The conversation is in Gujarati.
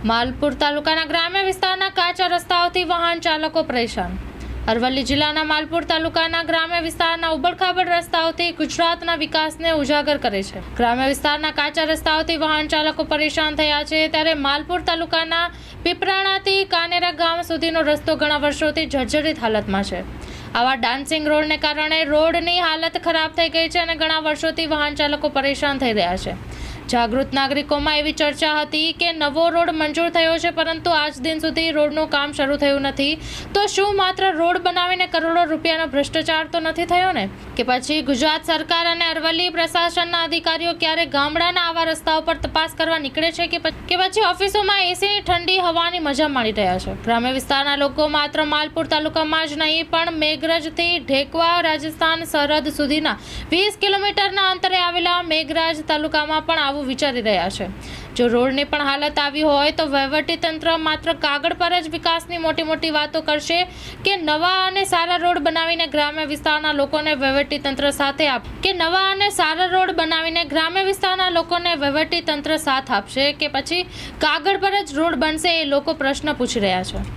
માલપુર તાલુકાના ગ્રામ્ય વિસ્તારના કાચા રસ્તાઓથી વાહન ચાલકો પરેશાન। અરવલ્લી જિલ્લાના માલપુર તાલુકાના ગ્રામ્ય વિસ્તારના ઉબડખાબડ રસ્તાઓથી ગુજરાતના વિકાસને ઉજાગર કરે છે। ગ્રામ્ય વિસ્તારના કાચા રસ્તાઓથી વાહન ચાલકો પરેશાન થયા છે, ત્યારે માલપુર તાલુકાના પીપરાણાથી કાનેરા ગામ સુધીનો રસ્તો ઘણા વર્ષોથી જર્જરિત હાલતમાં છે। આવા ડાન્સિંગ રોડને કારણે રોડની હાલત ખરાબ થઈ ગઈ છે અને ઘણા વર્ષોથી વાહન ચાલકો પરેશાન થઈ રહ્યા છે। જાગૃત નાગરિકોમાં એવી ચર્ચા હતી કે નવો રોડ મંજૂર થયો છે, પરંતુ આજ દિન સુધી રોડનું કામ શરૂ થયું નથી। તો શું માત્ર રોડ બનાવીને કરોડો રૂપિયાનો ભ્રષ્ટાચાર તો નથી થયો ને? કે પછી ગુજરાત સરકાર અને અરવલ્લી પ્રશાસનના અધિકારીઓ ક્યારે ગામડાના આવા રસ્તાઓ પર તપાસ કરવા નીકળે છે કે પછી ઓફિસોમાં એસીની ઠંડી હવાની મજા માણી રહ્યા છે? ગ્રામ્ય વિસ્તારના લોકો માત્ર માલપુર તાલુકામાં જ નહીં, પણ મેઘરજથી ઢેકવા રાજસ્થાન સરહદ સુધીના 20 કિલોમીટરના અંતરે આવેલા મેઘરજ તાલુકામાં પણ આવું વિચારી રહ્યા છે। જો રોડની પણ હાલત આવી હોય તો વહીવટી તંત્ર માત્ર કાગળ પર જ વિકાસની મોટી વાતો કરશે કે નવા અને સારા રોડ બનાવીને ગ્રામ્ય વિસ્તારના લોકોને વહીવટી તંત્ર સાથ આપશે કે પછી કાગળ પર જ રોડ બનશે? એ લોકો પ્રશ્ન પૂછી રહ્યા છે।